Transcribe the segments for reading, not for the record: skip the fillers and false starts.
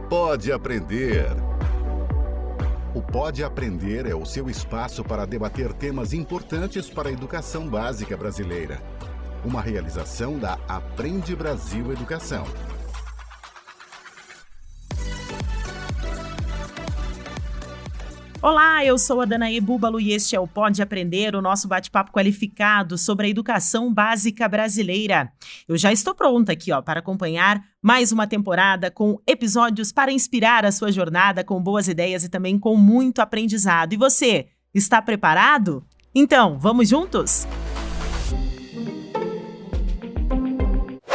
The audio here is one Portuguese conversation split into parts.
Pode Aprender. O Pode Aprender é o seu espaço para debater temas importantes para a educação básica brasileira. Uma realização da Aprende Brasil Educação. Olá, eu sou a Danae Búbalo e este é o Pode Aprender, o nosso bate-papo qualificado sobre a educação básica brasileira. Eu já estou pronta aqui, para acompanhar mais uma temporada com episódios para inspirar a sua jornada com boas ideias e também com muito aprendizado. E você, está preparado? Então, vamos juntos?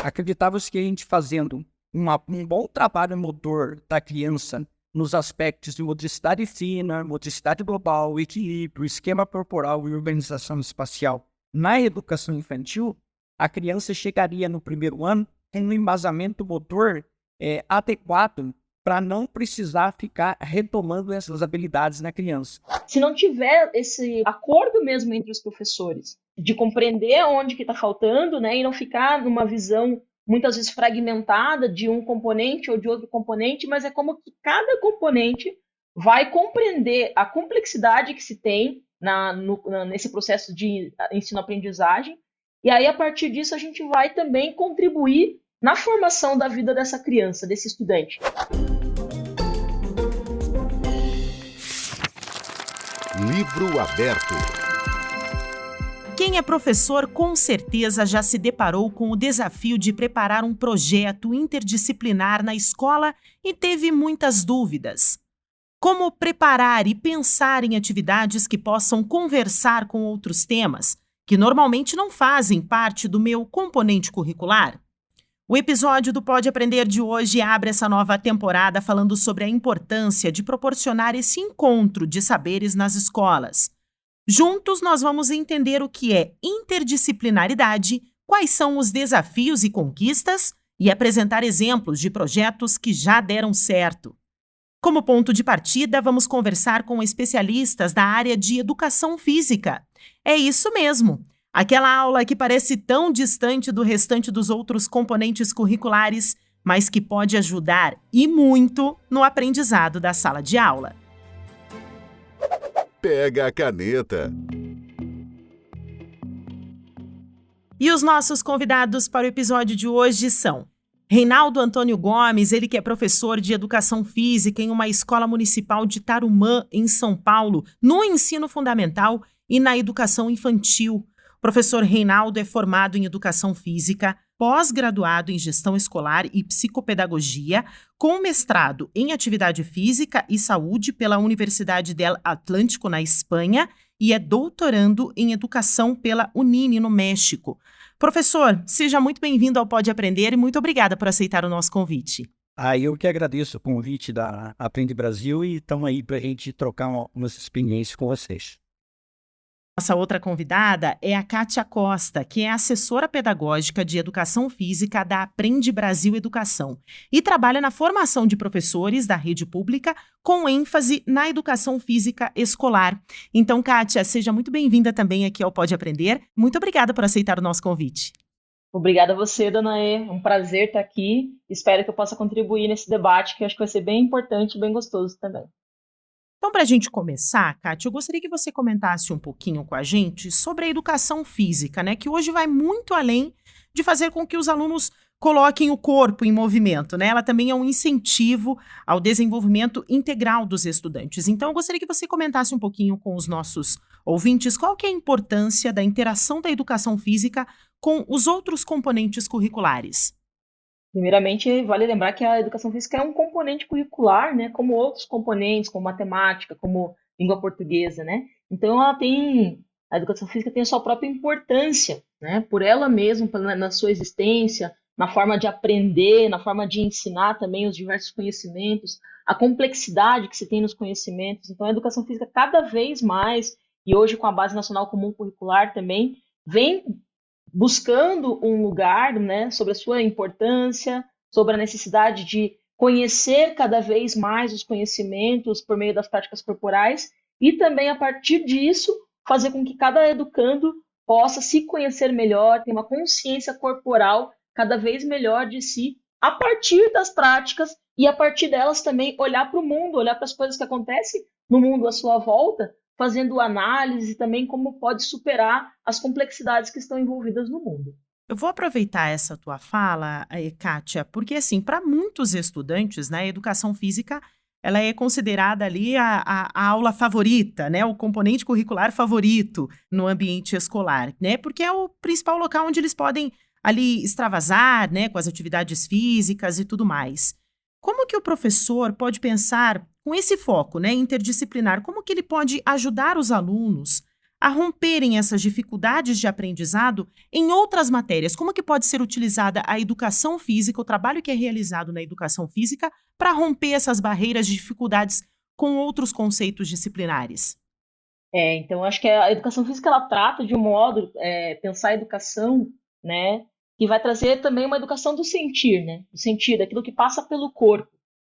Acreditava-se que a gente fazendo um bom trabalho motor da criança nos aspectos de motricidade fina, motricidade global, equilíbrio, esquema corporal e organização espacial na educação infantil, a criança chegaria no primeiro ano com um embasamento motor adequado para não precisar ficar retomando essas habilidades na criança. Se não tiver esse acordo mesmo entre os professores, de compreender onde que está faltando, né, e não ficar numa visão muitas vezes fragmentada de um componente ou de outro componente, mas é como que cada componente vai compreender a complexidade que se tem nesse processo de ensino-aprendizagem, e aí a partir disso a gente vai também contribuir na formação da vida dessa criança, desse estudante. Livro aberto. Quem é professor com certeza já se deparou com o desafio de preparar um projeto interdisciplinar na escola e teve muitas dúvidas. Como preparar e pensar em atividades que possam conversar com outros temas, que normalmente não fazem parte do meu componente curricular? O episódio do Pode Aprender de hoje abre essa nova temporada falando sobre a importância de proporcionar esse encontro de saberes nas escolas. Juntos, nós vamos entender o que é interdisciplinaridade, quais são os desafios e conquistas e apresentar exemplos de projetos que já deram certo. Como ponto de partida, vamos conversar com especialistas da área de educação física. É isso mesmo, aquela aula que parece tão distante do restante dos outros componentes curriculares, mas que pode ajudar e muito no aprendizado da sala de aula. Pega a caneta. E os nossos convidados para o episódio de hoje são Reinaldo Antônio Gomes, ele que é professor de Educação Física em uma escola municipal de Tarumã, em São Paulo, no ensino fundamental e na educação infantil. O professor Reinaldo é formado em Educação Física, pós-graduado em Gestão Escolar e Psicopedagogia, com mestrado em Atividade Física e Saúde pela Universidade del Atlântico, na Espanha, e é doutorando em Educação pela UNINE, no México. Professor, seja muito bem-vindo ao Pode Aprender e muito obrigada por aceitar o nosso convite. Eu que agradeço o convite da Aprende Brasil e estamos aí para a gente trocar umas experiências com vocês. Nossa outra convidada é a Kátia Costa, que é assessora pedagógica de Educação Física da Aprende Brasil Educação e trabalha na formação de professores da rede pública com ênfase na educação física escolar. Então, Kátia, seja muito bem-vinda também aqui ao Pode Aprender. Muito obrigada por aceitar o nosso convite. Obrigada a você, Danae. É um prazer estar aqui. Espero que eu possa contribuir nesse debate, que eu acho que vai ser bem importante e bem gostoso também. Então, para a gente começar, Kátia, eu gostaria que você comentasse um pouquinho com a gente sobre a educação física, né? Que hoje vai muito além de fazer com que os alunos coloquem o corpo em movimento, né? Ela também é um incentivo ao desenvolvimento integral dos estudantes. Então, eu gostaria que você comentasse um pouquinho com os nossos ouvintes qual que é a importância da interação da educação física com os outros componentes curriculares. Primeiramente, vale lembrar que a educação física é um componente curricular, né, como outros componentes, como matemática, como língua portuguesa, né? Então, a educação física tem a sua própria importância, né, por ela mesma, na sua existência, na forma de aprender, na forma de ensinar também os diversos conhecimentos, a complexidade que se tem nos conhecimentos. Então, a educação física cada vez mais, e hoje com a Base Nacional Comum Curricular também, vem buscando um lugar, né, sobre a sua importância, sobre a necessidade de conhecer cada vez mais os conhecimentos por meio das práticas corporais e também, a partir disso, fazer com que cada educando possa se conhecer melhor, ter uma consciência corporal cada vez melhor de si, a partir das práticas e a partir delas também olhar para o mundo, olhar para as coisas que acontecem no mundo à sua volta, fazendo análise também como pode superar as complexidades que estão envolvidas no mundo. Eu vou aproveitar essa tua fala, Kátia, porque assim, para muitos estudantes, né, a educação física, ela é considerada ali a aula favorita, né, o componente curricular favorito no ambiente escolar, né, porque é o principal local onde eles podem ali extravasar, né, com as atividades físicas e tudo mais. Como que o professor pode pensar com esse foco, né, interdisciplinar, como que ele pode ajudar os alunos a romperem essas dificuldades de aprendizado em outras matérias? Como que pode ser utilizada a educação física, o trabalho que é realizado na educação física, para romper essas barreiras de dificuldades com outros conceitos disciplinares? Então, acho que a educação física ela trata de um modo, pensar a educação, né, que vai trazer também uma educação do sentir, né, do sentir, daquilo que passa pelo corpo,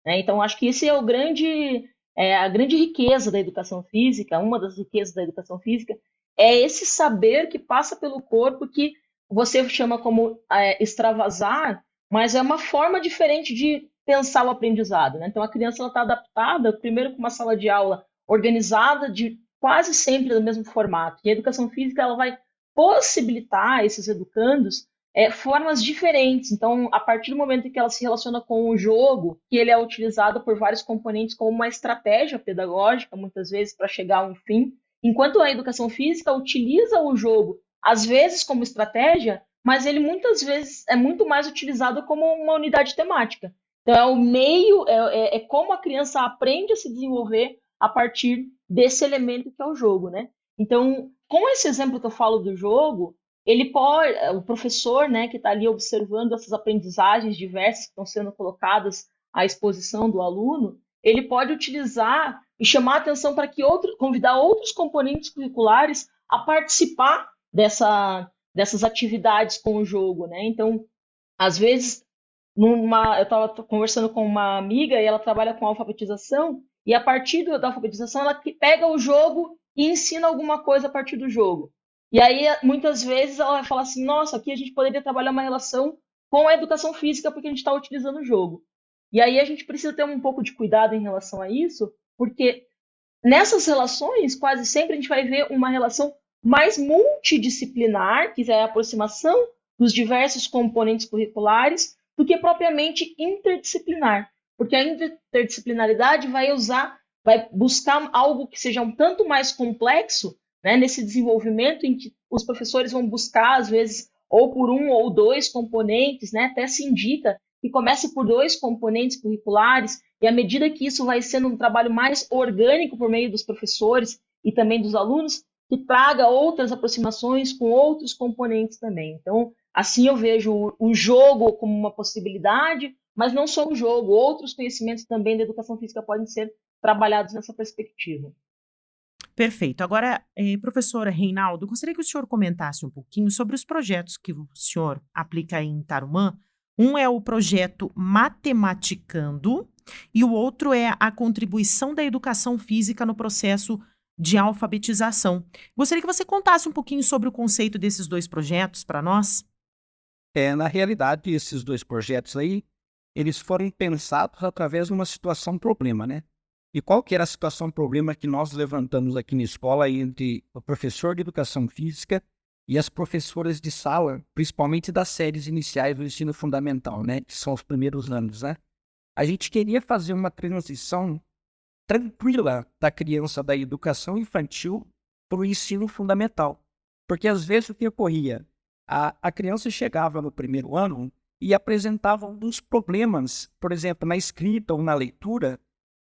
né? Então, acho que esse é a grande riqueza da educação física, uma das riquezas da educação física, é esse saber que passa pelo corpo, que você chama como extravasar, mas é uma forma diferente de pensar o aprendizado, né? Então, a criança está adaptada, primeiro, com uma sala de aula organizada, de quase sempre do mesmo formato. E a educação física ela vai possibilitar a esses educandos formas diferentes. Então, a partir do momento em que ela se relaciona com o jogo, que ele é utilizado por vários componentes como uma estratégia pedagógica, muitas vezes, para chegar a um fim, enquanto a educação física utiliza o jogo, às vezes, como estratégia, mas ele muitas vezes é muito mais utilizado como uma unidade temática. Então, é o meio, é como a criança aprende a se desenvolver a partir desse elemento que é o jogo, né? Então, com esse exemplo que eu falo do jogo, o professor, né, que está ali observando essas aprendizagens diversas que estão sendo colocadas à exposição do aluno, ele pode utilizar e chamar a atenção para que convidar outros componentes curriculares a participar dessas atividades com o jogo, né? Então, às vezes, eu estava conversando com uma amiga e ela trabalha com alfabetização, e a partir da alfabetização ela pega o jogo e ensina alguma coisa a partir do jogo. E aí, muitas vezes, ela vai falar assim, nossa, aqui a gente poderia trabalhar uma relação com a educação física porque a gente está utilizando o jogo. E aí a gente precisa ter um pouco de cuidado em relação a isso, porque nessas relações, quase sempre, a gente vai ver uma relação mais multidisciplinar, que é a aproximação dos diversos componentes curriculares, do que propriamente interdisciplinar. Porque a interdisciplinaridade vai buscar algo que seja um tanto mais complexo, né, nesse desenvolvimento em que os professores vão buscar, às vezes, ou por um ou dois componentes, né, até se indica que comece por 2 componentes curriculares, e à medida que isso vai sendo um trabalho mais orgânico por meio dos professores e também dos alunos, que traga outras aproximações com outros componentes também. Então, assim eu vejo o jogo como uma possibilidade, mas não só o jogo, outros conhecimentos também da educação física podem ser trabalhados nessa perspectiva. Perfeito. Agora, professor Reinaldo, gostaria que o senhor comentasse um pouquinho sobre os projetos que o senhor aplica aí em Tarumã. Um é o projeto Matematicando e o outro é a contribuição da educação física no processo de alfabetização. Gostaria que você contasse um pouquinho sobre o conceito desses 2 projetos para nós. Na realidade, esses 2 projetos aí, eles foram pensados através de uma situação-problema, né? E qual que era a situação-problema que nós levantamos aqui na escola entre o professor de educação física e as professoras de sala, principalmente das séries iniciais do ensino fundamental, né? Que são os primeiros anos, né? A gente queria fazer uma transição tranquila da criança da educação infantil para o ensino fundamental. Porque às vezes o que ocorria? A criança chegava no primeiro ano e apresentava alguns problemas, por exemplo, na escrita ou na leitura,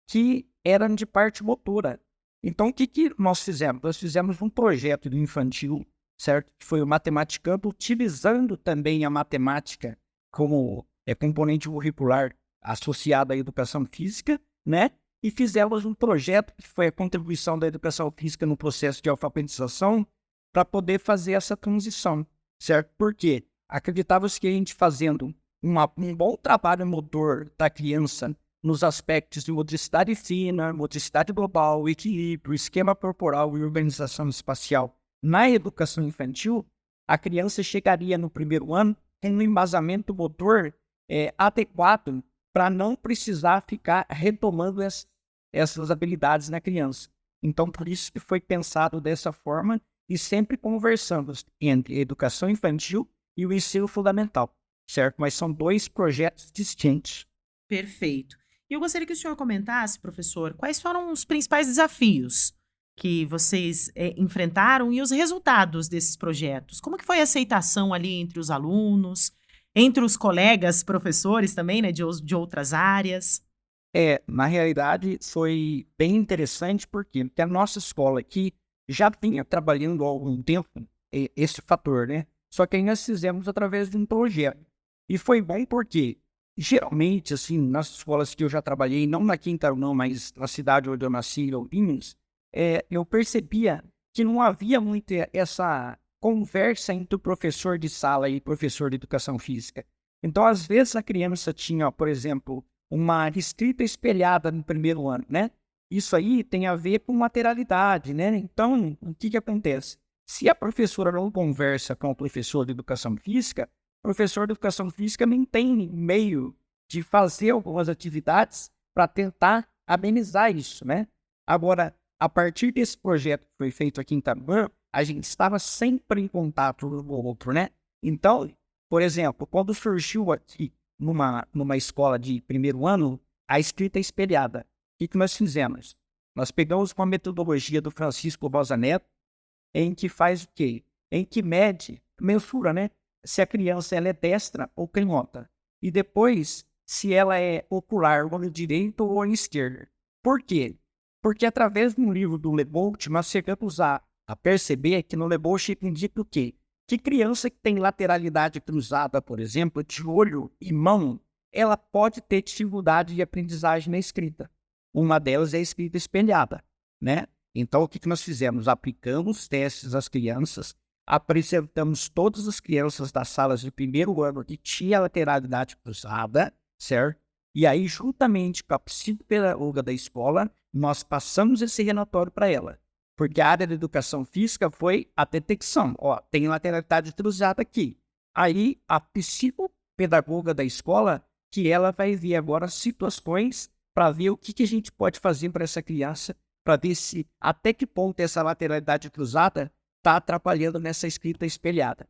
que eram de parte motora. Então, o que nós fizemos? Nós fizemos um projeto do infantil, certo? Que foi o Matematicando, utilizando também a matemática como componente curricular associado à educação física, né? E fizemos um projeto que foi a contribuição da educação física no processo de alfabetização para poder fazer essa transição, certo? Porque acreditava-se que a gente fazendo um bom trabalho motor da criança nos aspectos de motricidade fina, motricidade global, equilíbrio, esquema corporal e organização espacial na educação infantil, a criança chegaria no primeiro ano com um embasamento motor adequado para não precisar ficar retomando essas habilidades na criança. Então, por isso que foi pensado dessa forma e sempre conversando entre a educação infantil e o ensino fundamental, certo? Mas são 2 projetos distintos. Perfeito. E eu gostaria que o senhor comentasse, professor, quais foram os principais desafios que vocês enfrentaram e os resultados desses projetos? Como que foi a aceitação ali entre os alunos, entre os colegas professores também, né, de outras áreas? Na realidade, foi bem interessante porque a nossa escola aqui já vinha trabalhando há algum tempo esse fator, né? Só que aí nós fizemos através de um projeto. E foi bom porque, geralmente, assim, nas escolas que eu já trabalhei, não na Quinta não, mas na cidade onde eu nasci, em Ourinhos, eu percebia que não havia muito essa conversa entre o professor de sala e o professor de educação física. Então, às vezes, a criança tinha, por exemplo, uma escrita espelhada no primeiro ano, né? Isso aí tem a ver com lateralidade, né? Então, o que acontece? Se a professora não conversa com o professor de educação física, o professor de educação física não tem meio de fazer algumas atividades para tentar amenizar isso, né? Agora, a partir desse projeto que foi feito aqui em Itabã, a gente estava sempre em contato com o outro, né? Então, por exemplo, quando surgiu aqui numa escola de primeiro ano, a escrita espelhada. O que nós fizemos? Nós pegamos uma metodologia do Francisco Rosa Neto, em que faz o quê? Em que mensura, né? Se a criança ela é destra ou canhota. E depois, se ela é ocular, olho direito ou olho esquerdo. Por quê? Porque através de um livro do Lebolt, nós chegamos a perceber que no Lebolt indica o quê? Que criança que tem lateralidade cruzada, por exemplo, de olho e mão, ela pode ter dificuldade de aprendizagem na escrita. Uma delas é a escrita espelhada, né? Então, o que nós fizemos? Aplicamos testes às crianças, apresentamos todas as crianças das salas de primeiro ano que tinha lateralidade cruzada, certo? E aí, juntamente com a psicopedagoga da escola, nós passamos esse relatório para ela. Porque a área da educação física foi a detecção. Ó, tem lateralidade cruzada aqui. Aí, a psicopedagoga da escola, que ela vai ver agora situações para ver o que a gente pode fazer para essa criança, para ver se até que ponto essa lateralidade cruzada está atrapalhando nessa escrita espelhada.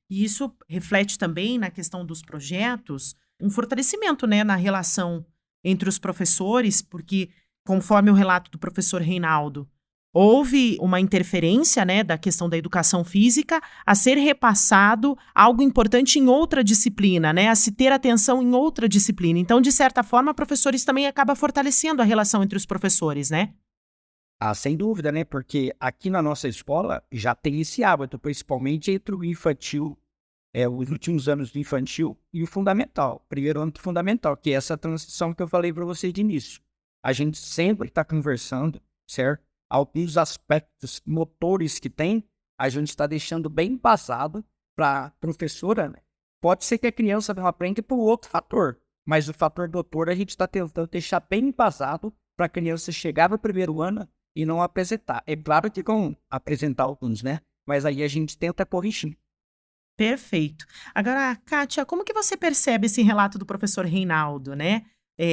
E isso reflete também na questão dos projetos, um fortalecimento, né, na relação entre os professores, porque, conforme o relato do professor Reinaldo, houve uma interferência, né, da questão da educação física a ser repassado algo importante em outra disciplina, né, a se ter atenção em outra disciplina. Então, de certa forma, professores também acaba fortalecendo a relação entre os professores, né? Sem dúvida, né? Porque aqui na nossa escola já tem esse hábito, principalmente entre o infantil, os últimos anos do infantil e o fundamental, primeiro ano do fundamental, que é essa transição que eu falei para vocês de início. A gente sempre está conversando, certo? Alguns aspectos motores que tem, a gente está deixando bem embasado para a professora, né? Pode ser que a criança não aprenda por outro fator, mas o fator motor a gente está tentando deixar bem embasado para a criança chegar no primeiro ano e não apresentar. É claro que vão apresentar alguns, né? Mas aí a gente tenta corrigir. Perfeito. Agora, Kátia, como que você percebe esse relato do professor Reinaldo, né?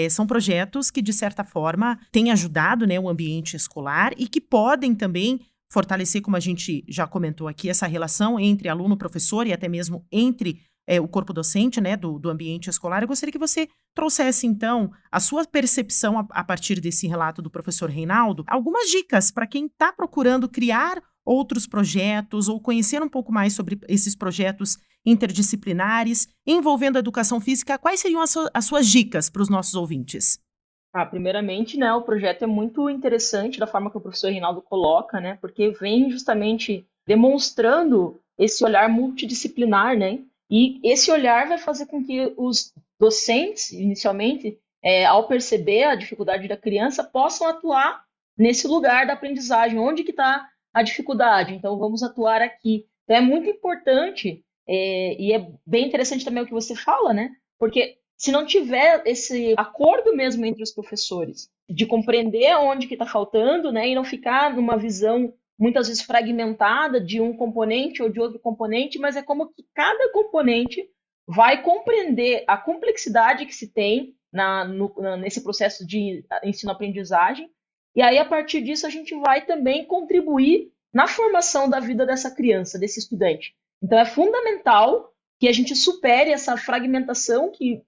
São projetos que, de certa forma, têm ajudado, né, o ambiente escolar e que podem também fortalecer, como a gente já comentou aqui, essa relação entre aluno, professor e até mesmo entre o corpo docente, né, do ambiente escolar. Eu gostaria que você trouxesse, então, a sua percepção a partir desse relato do professor Reinaldo, algumas dicas para quem está procurando criar outros projetos ou conhecer um pouco mais sobre esses projetos interdisciplinares envolvendo a educação física. Quais seriam as suas dicas para os nossos ouvintes? Primeiramente, né, o projeto é muito interessante da forma que o professor Reinaldo coloca, né, porque vem justamente demonstrando esse olhar multidisciplinar, né, e esse olhar vai fazer com que os docentes, inicialmente, ao perceber a dificuldade da criança, possam atuar nesse lugar da aprendizagem, onde que está a dificuldade, então vamos atuar aqui. Então é muito importante, e é bem interessante também o que você fala, né, porque se não tiver esse acordo mesmo entre os professores, de compreender onde que está faltando, né, e não ficar numa visão muitas vezes fragmentada de um componente ou de outro componente, mas é como que cada componente vai compreender a complexidade que se tem nesse processo de ensino-aprendizagem, e aí, a partir disso, a gente vai também contribuir na formação da vida dessa criança, desse estudante. Então, é fundamental que a gente supere essa fragmentação que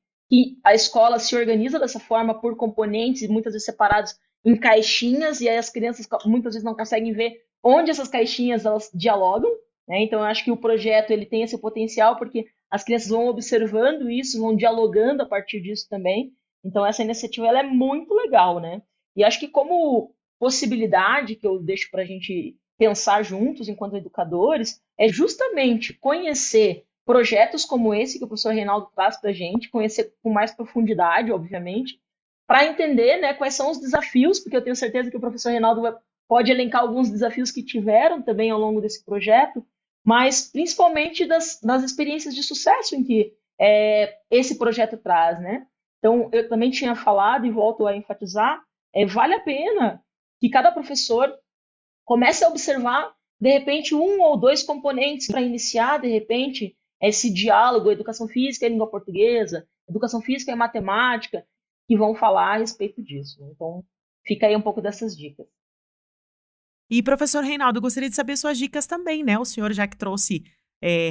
a escola se organiza dessa forma por componentes, muitas vezes separados em caixinhas, e aí as crianças muitas vezes não conseguem ver onde essas caixinhas elas dialogam, né? Então, eu acho que o projeto ele tem esse potencial, porque as crianças vão observando isso, vão dialogando a partir disso também. Então, essa iniciativa ela é muito legal, né? E acho que como possibilidade que eu deixo para a gente pensar juntos enquanto educadores, é justamente conhecer projetos como esse que o professor Reinaldo traz para a gente, conhecer com mais profundidade, obviamente, para entender, né, quais são os desafios, porque eu tenho certeza que o professor Reinaldo pode elencar alguns desafios que tiveram também ao longo desse projeto, mas principalmente das experiências de sucesso em que esse projeto traz, né? Então, eu também tinha falado e volto a enfatizar, vale a pena que cada professor comece a observar, de repente, um ou dois componentes para iniciar, de repente, esse diálogo, educação física e língua portuguesa, educação física e matemática, que vão falar a respeito disso. Então, fica aí um pouco dessas dicas. E, professor Reinaldo, eu gostaria de saber suas dicas também, né? O senhor já que trouxe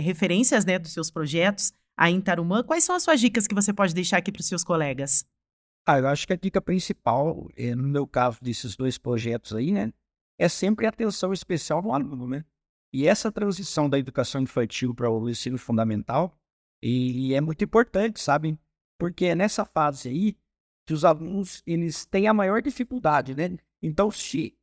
referências, né, dos seus projetos aí em Tarumã, quais são as suas dicas que você pode deixar aqui para os seus colegas? Eu acho que a dica principal, no meu caso desses 2 projetos aí, né, é sempre atenção especial no aluno, né? E essa transição da educação infantil para o ensino fundamental, e é muito importante, sabe? Porque é nessa fase aí que os alunos eles têm a maior dificuldade, né? Então, se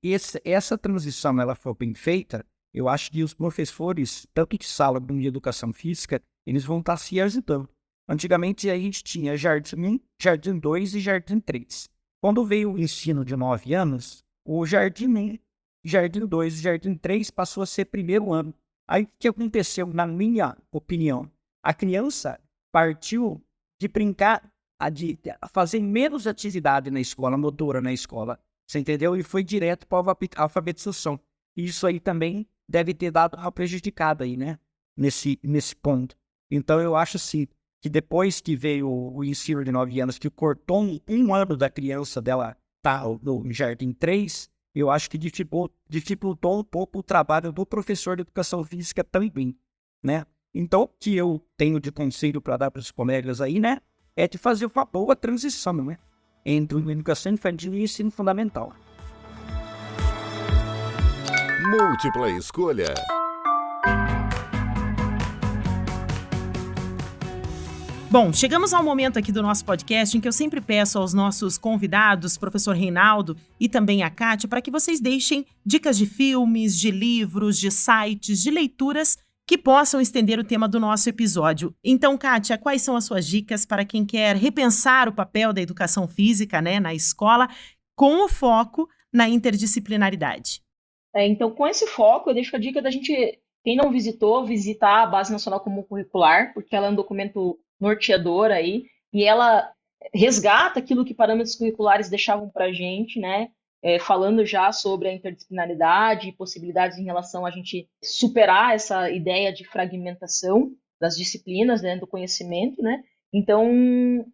essa transição ela for bem feita, eu acho que os professores, tanto de sala como de educação física, eles vão estar se ajudando. Antigamente a gente tinha Jardim 1, Jardim 2 e Jardim 3. Quando veio o ensino de 9 anos, o Jardim 1, Jardim 2 e Jardim 3 passou a ser primeiro ano. Aí o que aconteceu, na minha opinião? A criança partiu de brincar, de fazer menos atividade na escola, motora na escola, você entendeu? E foi direto para a alfabetização. Isso aí também deve ter dado uma prejudicada aí, né? Nesse ponto. Então eu acho assim, que depois que veio o ensino de 9 anos, que cortou um ano da criança dela tá no Jardim 3, eu acho que dificultou um pouco o trabalho do professor de educação física também, né? Então, o que eu tenho de conselho para dar para os colegas aí, né? É de fazer uma boa transição, né? Entre a educação infantil e o ensino fundamental. Múltipla escolha. Bom, chegamos ao momento aqui do nosso podcast em que eu sempre peço aos nossos convidados, professor Reinaldo e também a Kátia, para que vocês deixem dicas de filmes, de livros, de sites, de leituras que possam estender o tema do nosso episódio. Então, Kátia, quais são as suas dicas para quem quer repensar o papel da educação física, né, na escola, com o foco na interdisciplinaridade? Então, com esse foco, eu deixo a dica da gente, quem não visitou, visitar a Base Nacional Comum Curricular, porque ela é um documento norteador aí, e ela resgata aquilo que parâmetros curriculares deixavam para a gente, né? Falando já sobre a interdisciplinaridade e possibilidades em relação a gente superar essa ideia de fragmentação das disciplinas, né, do conhecimento, né? Então,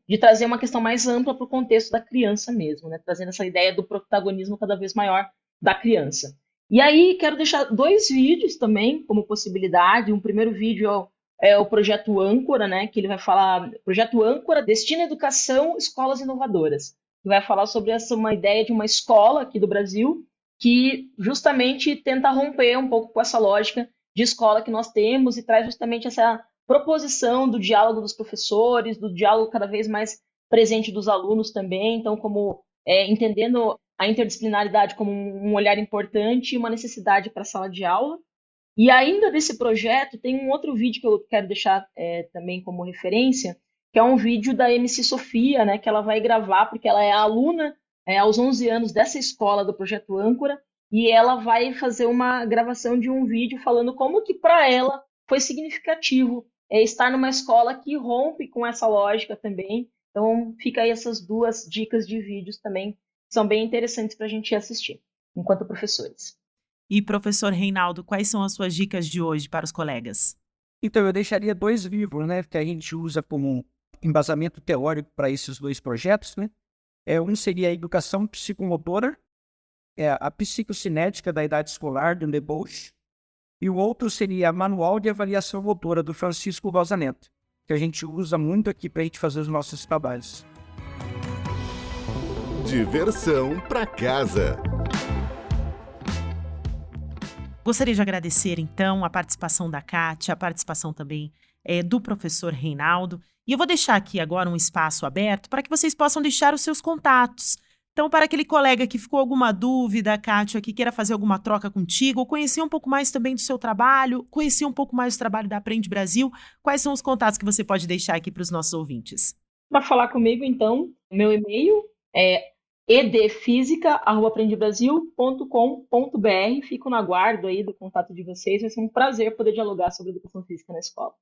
de trazer uma questão mais ampla para o contexto da criança mesmo, né? Trazendo essa ideia do protagonismo cada vez maior da criança. E aí, quero deixar 2 vídeos também como possibilidade. Um primeiro vídeo é o Projeto Âncora, né? Que ele vai falar... Projeto Âncora, Destina Educação, Escolas Inovadoras. Que vai falar sobre uma ideia de uma escola aqui do Brasil que justamente tenta romper um pouco com essa lógica de escola que nós temos e traz justamente essa proposição do diálogo dos professores, do diálogo cada vez mais presente dos alunos também. Então, como entendendo a interdisciplinaridade como um olhar importante e uma necessidade para a sala de aula. E ainda desse projeto, tem um outro vídeo que eu quero deixar também como referência, que é um vídeo da MC Sofia, né, que ela vai gravar, porque ela é aluna aos 11 anos dessa escola do Projeto Âncora, e ela vai fazer uma gravação de um vídeo falando como que para ela foi significativo estar numa escola que rompe com essa lógica também. Então, fica aí essas 2 dicas de vídeos também, que são bem interessantes para a gente assistir, enquanto professores. E, professor Reinaldo, quais são as suas dicas de hoje para os colegas? Então, eu deixaria 2 livros, né, que a gente usa como embasamento teórico para esses 2 projetos, né? Um seria a Educação Psicomotora, a Psicocinética da Idade Escolar, do Debauche, e o outro seria Manual de Avaliação Motora, do Francisco Rosa Neto, que a gente usa muito aqui para a gente fazer os nossos trabalhos. Diversão para casa. Gostaria de agradecer, então, a participação da Kátia, a participação também do professor Reinaldo. E eu vou deixar aqui agora um espaço aberto para que vocês possam deixar os seus contatos. Então, para aquele colega que ficou alguma dúvida, Kátia, que queira fazer alguma troca contigo, ou conhecer um pouco mais também do seu trabalho, conhecer um pouco mais do trabalho da Aprende Brasil, quais são os contatos que você pode deixar aqui para os nossos ouvintes? Para falar comigo, então, meu e-mail é edfisica@aprendebrasil.com.br. Fico no aguardo aí do contato de vocês. Vai ser um prazer poder dialogar sobre educação física na escola.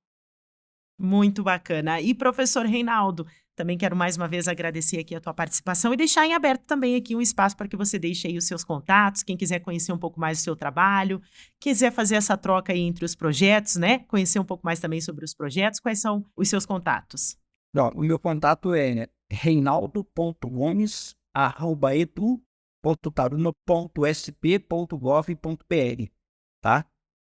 Muito bacana. E professor Reinaldo, também quero mais uma vez agradecer aqui a tua participação e deixar em aberto também aqui um espaço para que você deixe aí os seus contatos, quem quiser conhecer um pouco mais do seu trabalho, quiser fazer essa troca aí entre os projetos, né? Conhecer um pouco mais também sobre os projetos, quais são os seus contatos? O meu contato é reinaldo.gomes@edu.taruna.sp.gov.br, tá?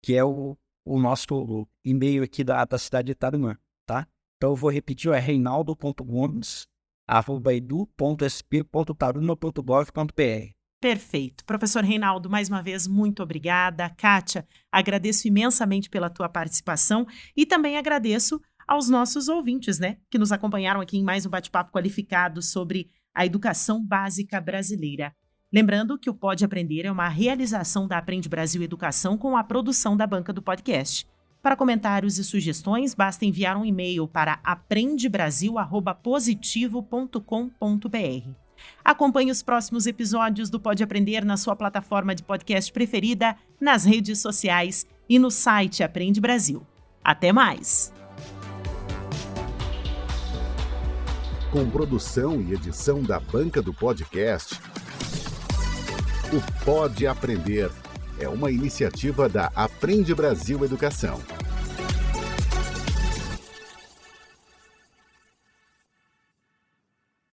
Que é o nosso e-mail aqui da cidade de Tarumã, tá? Então eu vou repetir, é reinaldo.gomes@edu.sp.taruna.gov.br. Perfeito. Professor Reinaldo, mais uma vez, muito obrigada. Kátia, agradeço imensamente pela tua participação e também agradeço aos nossos ouvintes, né, que nos acompanharam aqui em mais um bate-papo qualificado sobre a educação básica brasileira. Lembrando que o Pode Aprender é uma realização da Aprende Brasil Educação com a produção da banca do podcast. Para comentários e sugestões, basta enviar um e-mail para aprendebrasil@positivo.com.br. Acompanhe os próximos episódios do Pode Aprender na sua plataforma de podcast preferida, nas redes sociais e no site Aprende Brasil. Até mais! Com produção e edição da banca do podcast, o Pode Aprender é uma iniciativa da Aprende Brasil Educação.